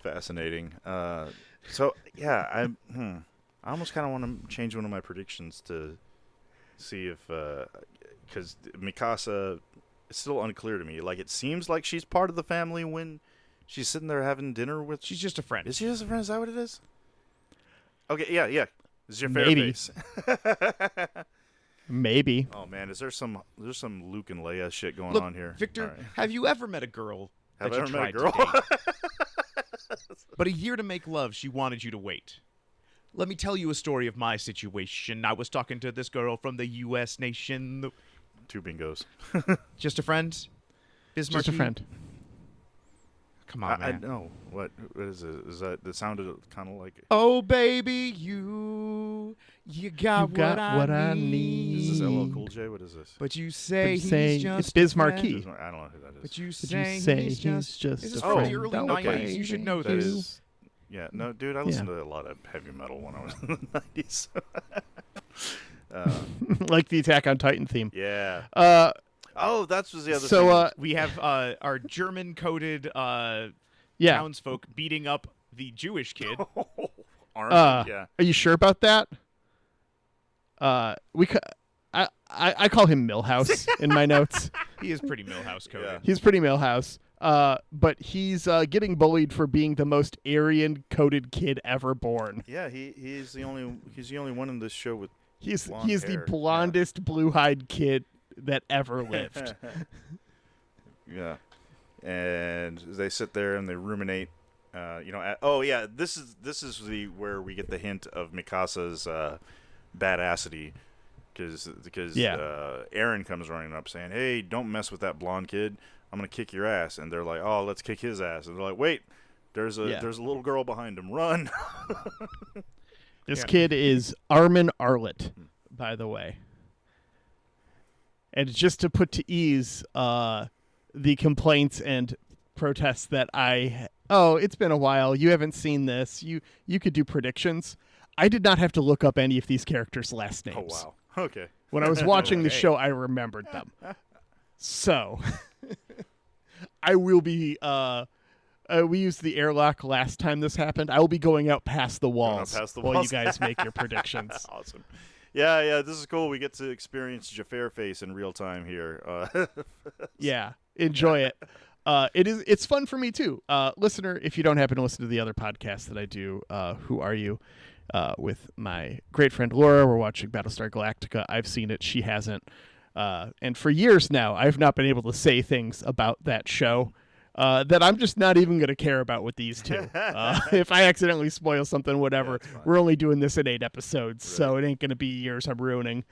Fascinating. So yeah, I almost kind of want to change one of my predictions to see if, because Mikasa, it's still unclear to me. Like, it seems like she's part of the family when she's sitting there having dinner with. She's just a friend. Is she just a friend? Is that what it is? Okay, yeah. This is your fair Maybe. face. Maybe. Oh man, there's some Luke and Leia shit going Look, on here. Victor, All right. have you ever met a girl Have that I you ever met a tried girl? to date, but a year to make love, she wanted you to wait? Let me tell you a story of my situation. I was talking to this girl from the U.S. nation. 2 bingos. Just a friend? Bismarck? Just a friend. Come on, I man. know. What is it? Is that sounded kind of like? Oh, baby, you got, what I need. Is this LL Cool J? What is this? But you say But he's say just it's Biz a friend. Marquee. I don't know who that is. But you But you say, say he's just just This is a from the friend. early Don't 90s. play You should know That this. is. Yeah, no, dude, I listened to a lot of heavy metal when I was in the 90s. Like the Attack on Titan theme. Yeah. Uh, Oh, that was the other so, thing. We have our German-coded yeah. townsfolk beating up the Jewish kid. Arms, yeah. Are you sure about that? I call him Millhouse in my notes. He is pretty Millhouse coded. Yeah. He's pretty Millhouse. But he's getting bullied for being the most Aryan-coded kid ever born. Yeah, he's the only one in this show with He's blonde the hair. blondest, blue-eyed kid that ever lived. Yeah. And they sit there and they ruminate. This is where we get the hint of Mikasa's badassity, because Aaron comes running up saying, "Hey, don't mess with that blonde kid. I'm gonna kick your ass." And they're like, "Oh, let's kick his ass." And they're like, "Wait, there's a little girl behind him. Run!" This kid is Armin Arlet, by the way. And just to put to ease the complaints and protests that it's been a while, you haven't seen this, you could do predictions. I did not have to look up any of these characters' last names. Oh wow. Okay. When I was watching the Okay. show, I remembered them. So, I will be... we used the airlock last time this happened. I will be going out past the walls past the while walls. you guys make your predictions. Awesome. Yeah, this is cool. We get to experience Xhafer face in real time here. Yeah, enjoy it. It's fun for me too. Listener, if you don't happen to listen to the other podcasts that I do, Who Are You? With my great friend Laura, we're watching Battlestar Galactica. I've seen it. She hasn't. And for years now, I've not been able to say things about that show that I'm just not even going to care about with these two. If I accidentally spoil something, whatever, we're only doing this in 8 episodes, so it ain't going to be years I'm ruining.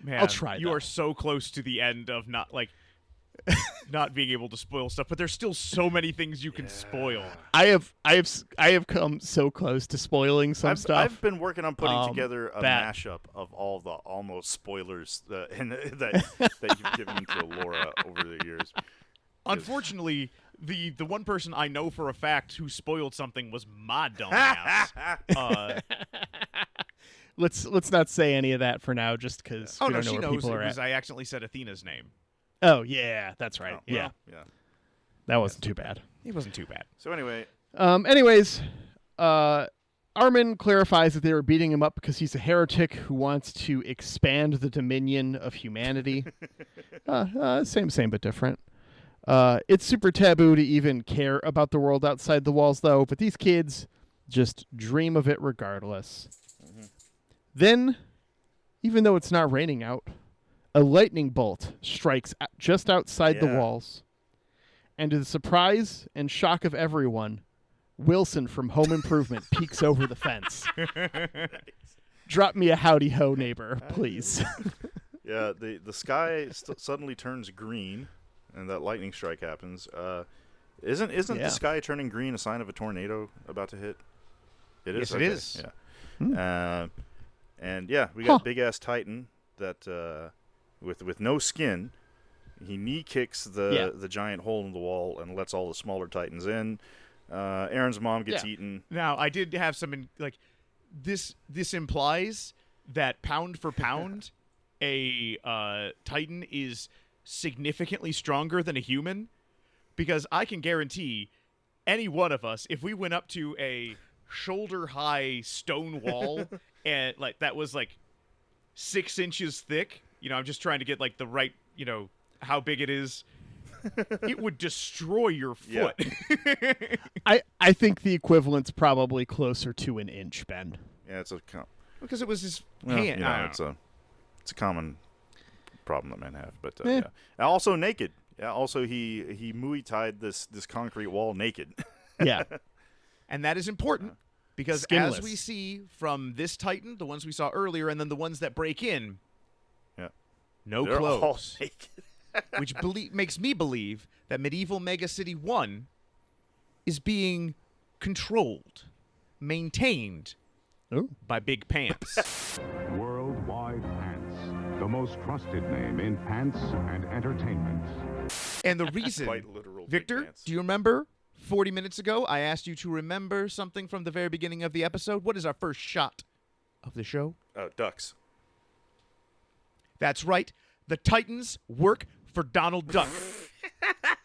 Man, I'll try, You though. are so close to the end of not being able to spoil stuff, but there's still so many things you can spoil. I have come so close to spoiling some stuff. I've been working on putting together a that- mashup of all the almost spoilers that you've given to Laura over the years. Unfortunately, the one person I know for a fact who spoiled something was my dumb ass. Let's not say any of that for now, just because Oh we no, don't know she where knows people it are was. at. I accidentally said Athena's name. Oh yeah, that's right. Oh, Yeah, yeah. that wasn't too bad. It wasn't too bad. So anyway, Anyways, Armin clarifies that they were beating him up because he's a heretic who wants to expand the dominion of humanity. Same but different. It's super taboo to even care about the world outside the walls, though, but these kids just dream of it regardless. Mm-hmm. Then, even though it's not raining out, a lightning bolt strikes just outside the Yeah. walls. And to the surprise and shock of everyone, Wilson from Home Improvement peeks over the fence. Drop me a howdy ho, neighbor, please. yeah, the sky suddenly turns green, and that lightning strike happens. Isn't Yeah. the sky turning green a sign of a tornado about to hit? It is. Yes, it Okay, is. Yeah. And yeah, we got big ass Titan that with no skin. He knee kicks the giant hole in the wall and lets all the smaller Titans in. Aaron's mom gets eaten. Now, I did have some this implies that pound for pound, a Titan is significantly stronger than a human, because I can guarantee any one of us, if we went up to a shoulder-high stone wall and that was 6 inches thick, I'm just trying to get the right, how big it is. It would destroy your foot. Yeah. I think the equivalent's probably closer to an inch, Ben. Yeah, it's a because it was his well, hand. it's a common problem that men have. But Eh. yeah, and also naked. Yeah, also he Muay Thai'd this concrete wall naked. Yeah. And that is important because Skinless. as we see from this Titan, the ones we saw earlier, and then the ones that break in, Yeah, no they're all clothes. naked. Which makes me believe that medieval Mega City 1 is being controlled, maintained Ooh. by Big Pants. Worldwide Pants, the most trusted name in pants and entertainment. And the reason, Quite literal. Big Victor, pants. do you remember 40 minutes ago I asked you to remember something from the very beginning of the episode? What is our first shot of the show? Ducks. That's right. The Titans work for Donald Duck,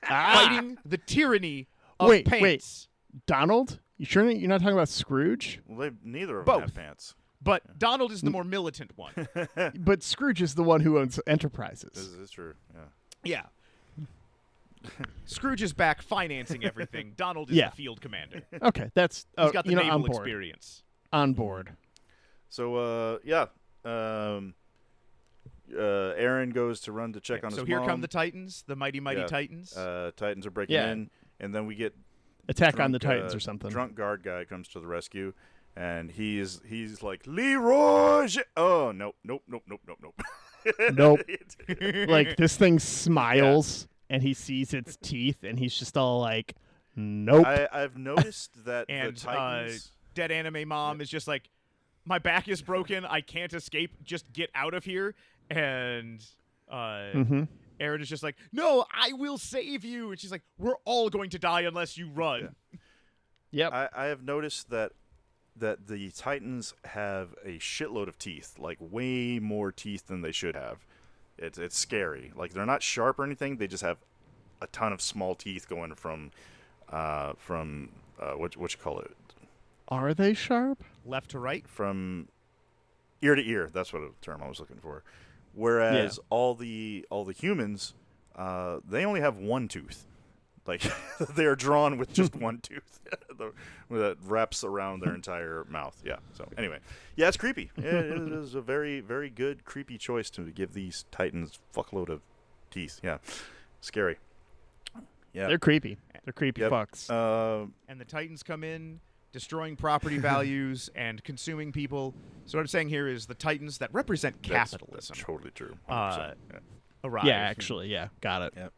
fighting the tyranny of Wait, pants. wait. Donald? You sure you're not talking about Scrooge? Well, neither of them have Both. pants. But Donald is the more militant one. But Scrooge is the one who owns Enterprises. This is true. Yeah. Yeah. Scrooge is back financing everything. Donald is Yeah. the field commander. Okay, that's He's got the on naval board. experience. On board. So yeah. Aaron goes to run to check on his So mom. here come the Titans, the mighty Yeah. Titans. Titans are breaking Yeah. in, and then we get Attack on the drunk, Titans or something. Drunk guard guy comes to the rescue, and he's like Leroy. Oh nope. Nope. Like this thing smiles and he sees its teeth and he's just all like, nope. I've noticed that And the Titans. dead anime mom is just like, my back is broken. I can't escape. Just get out of here. And Mhm. Aaron is just like, no, I will save you. And she's like, we're all going to die unless you run. Yep. I have noticed that the Titans have a shitload of teeth, like way more teeth than they should have. It's scary. Like they're not sharp or anything. They just have a ton of small teeth going from what you call it, Are they sharp? Left to right. from ear to ear. That's what a term I was looking for. Whereas all the humans, they only have one tooth. Like they are drawn with just one tooth that wraps around their entire mouth. Yeah. So anyway, yeah, it's creepy. Yeah, it is a very, very good creepy choice to give these Titans fuckload of teeth. Yeah, scary. Yeah. They're creepy. They're creepy Yep. fucks. And the Titans come in, destroying property values and consuming people. So what I'm saying here is the Titans that represent capitalism That's totally true. 100%. Uh, arrive. Yeah, actually, yeah. Got it. Yep.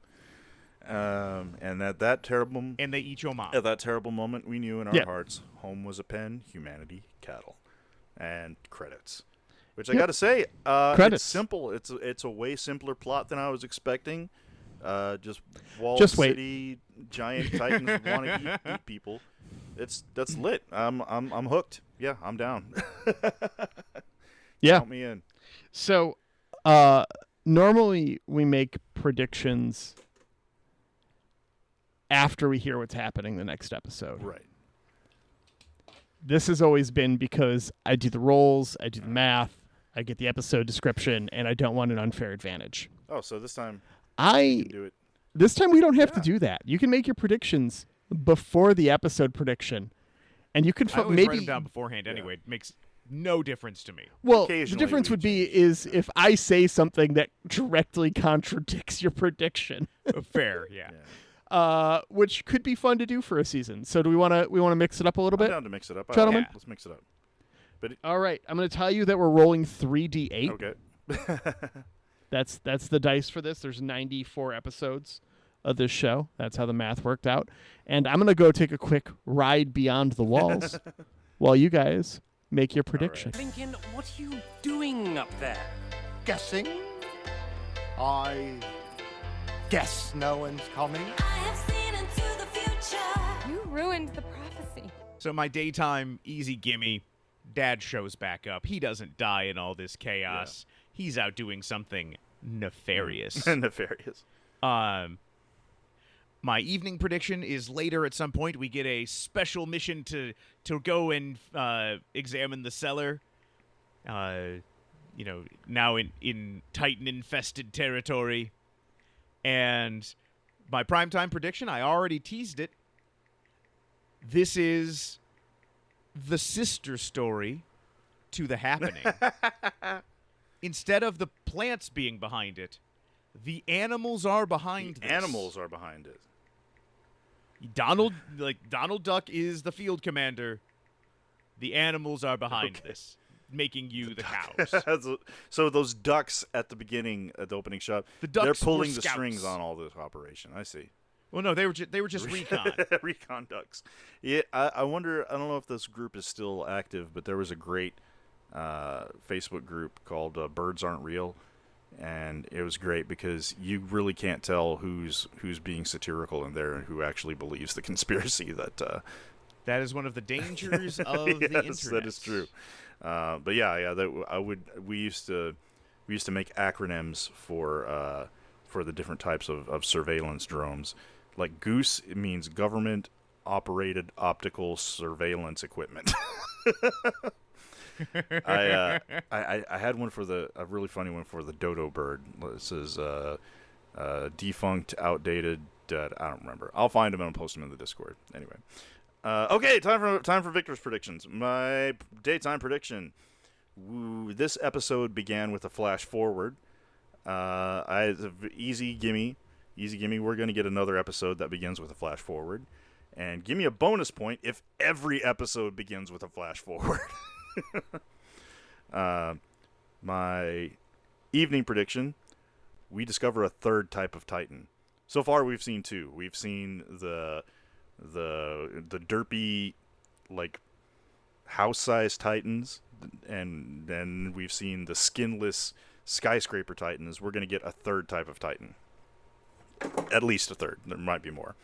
And at that terrible And they eat your mom. At that terrible moment, we knew in our Yeah. hearts, home was a pen, humanity cattle, and credits. Which I got to say, Credits. it's simple. It's a way simpler plot than I was expecting. Just walled Just wait. city, giant titans want to eat people. That's lit. I'm hooked. Yeah, I'm down. Yeah. Count me in. So, normally we make predictions after we hear what's happening the next episode. Right. This has always been because I do the rolls, I do the math, I get the episode description, and I don't want an unfair advantage. Oh, so this time you I can do it. This time we don't have to do that. You can make your predictions before the episode prediction, and you can I always maybe write them down beforehand anyway. It makes no difference to me. Well, the Occasionally difference we would be change is if I say something that directly contradicts your prediction, Fair, yeah. which could be fun to do for a season. So do we want to mix it up a little I'm bit? down to mix it up. Gentlemen? Yeah. Let's mix it up. All right, I'm going to tell you that we're rolling 3d8. Okay. That's the dice for this. There's 94 episodes of this show. That's how the math worked out. And I'm going to go take a quick ride beyond the walls while you guys make your prediction. Lincoln, what are you doing up there? Guessing? I guess no one's coming. I have seen into the future. You ruined the prophecy. So my daytime easy gimme, Dad shows back up. He doesn't die in all this chaos. He's out doing something nefarious. Nefarious. My evening prediction is later at some point we get a special mission to go and examine the cellar. Now in Titan-infested territory. And my primetime prediction, I already teased it. This is the sister story to The Happening. Instead of the plants being behind it, the animals are behind this. Animals are behind it. Donald Duck is the field commander. The animals are behind this, making you the cows. So those ducks at the beginning, at the opening shot, The ducks they're were pulling the scouts. strings on all this operation. I see. Well, no, they were just recon. Recon ducks. Yeah, I wonder. I don't know if this group is still active, but there was a great Facebook group called Birds Aren't Real, and it was great because you really can't tell who's being satirical in there and who actually believes the conspiracy that. That is one of the dangers of yes, the internet. That is true. But yeah. We used to make acronyms for the different types of surveillance drones. Like Goose, it means government operated optical surveillance equipment. I had one for a really funny one for the dodo bird. It says defunct, outdated. I don't remember. I'll find them and I'll post them in the Discord. Anyway, okay, time for Victor's predictions. My daytime prediction. This episode began with a flash forward. Easy gimme. We're going to get another episode that begins with a flash forward. And give me a bonus point if every episode begins with a flash forward. My evening prediction, we discover a third type of Titan. So far we've seen two. We've seen the derpy, like, house-sized Titans, and then we've seen the skinless skyscraper Titans. We're going to get a third type of Titan. At least a third. There might be more.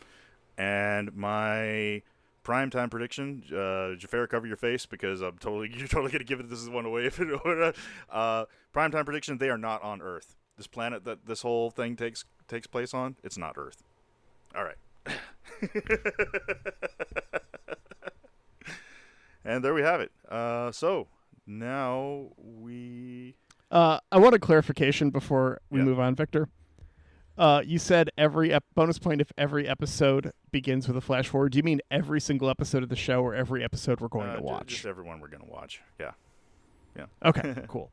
And my primetime prediction, Xhafer, cover your face because you're totally going to give this one away. Primetime prediction, they are not on Earth. This planet that this whole thing takes place on, it's not Earth. All right. And there we have it. So now we... I want a clarification before we move on, Victor. You said every bonus point if every episode begins with a flash forward. Do you mean every single episode of the show or every episode we're going to watch? Just everyone we're going to watch. Yeah. Okay, cool.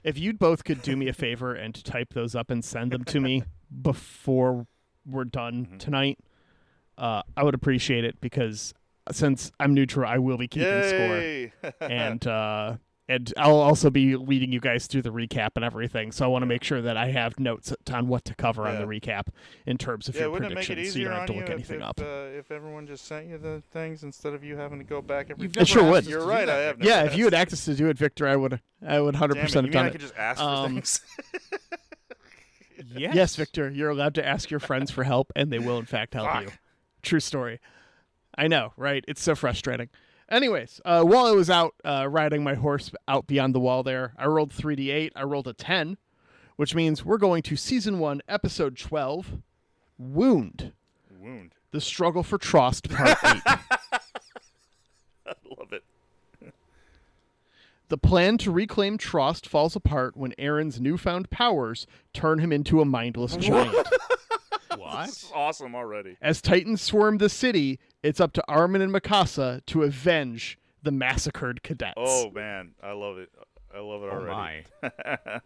If you both could do me a favor and type those up and send them to me before we're done tonight, I would appreciate it because since I'm neutral, I will be keeping score. And I'll also be leading you guys through the recap and everything, so I want to make sure that I have notes on what to cover on the recap in terms of your predictions, so you don't have to look anything up. If everyone just sent you the things instead of you having to go back every... It sure would. You're right, I have. Yeah, if you had access to do it, Victor, I would 100% have you mean done I it. could just ask for things? Yes, Victor, you're allowed to ask your friends for help, and they will in fact help you. True story. I know, right? It's so frustrating. Anyways, while I was out riding my horse out beyond the wall there, I rolled 3d8. I rolled a 10, which means we're going to Season 1, Episode 12, Wound. Wound. The Struggle for Trost, Part 8. I love it. The plan to reclaim Trost falls apart when Aaron's newfound powers turn him into a mindless giant. What? This is awesome already. As Titans swarm the city, it's up to Armin and Mikasa to avenge the massacred cadets. Oh, man. I love it. I love it Oh already. my.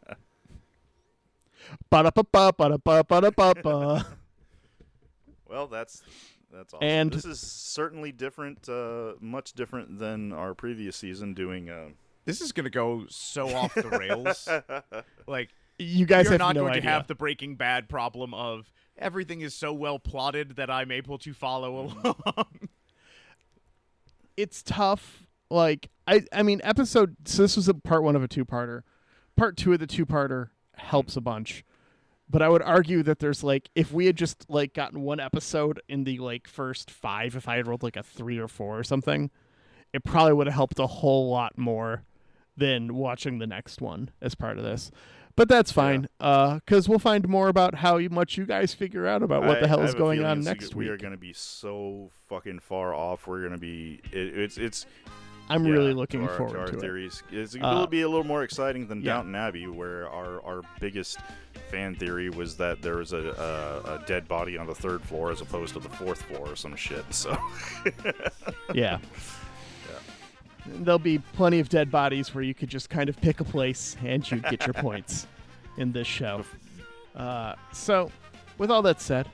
Ba-da-ba-ba, ba-da-ba, ba-da-ba-ba. Well, that's awesome. And- this is certainly different, much different than our previous season doing... This is gonna go so off the rails. Like, You guys you're have not no going idea. to have the Breaking Bad problem of everything is so well plotted that I'm able to follow along. It's tough. Like, I mean, so this was a part 1 of a 2-parter. Part 2 of the 2-parter helps a bunch. But I would argue that there's, like, if we had just, like, gotten one episode in the, like, first 5, if I had rolled, like, a 3 or 4 or something, it probably would have helped a whole lot more than watching the next one as part of this. But that's fine, because we'll find more about how much you guys figure out about what the hell I is have a going feeling on it's- next we week. are going to be so fucking far off. We're going to be... It's I'm really looking to our forward to it. theories. It will be a little more exciting than yeah. Downton Abbey, where our biggest fan theory was that there was a dead body on the 3rd floor as opposed to the 4th floor or some shit. So Yeah. There'll be plenty of dead bodies where you could just kind of pick a place and you get your points in this show. So, with all that said,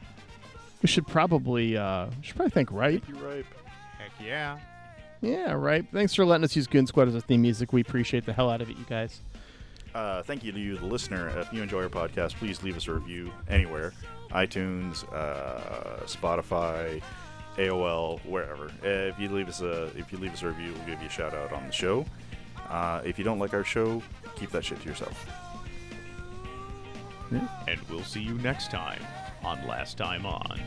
we should probably thank Ripe. thank you, Ripe. Heck yeah. Yeah, Ripe. Thanks for letting us use Goon Squad as a theme music. We appreciate the hell out of it, you guys. Thank you to you, the listener. If you enjoy our podcast, please leave us a review anywhere: iTunes, Spotify, AOL, wherever. If you leave us a review, we'll give you a shout out on the show. If you don't like our show, keep that shit to yourself. And we'll see you next time on Last Time On.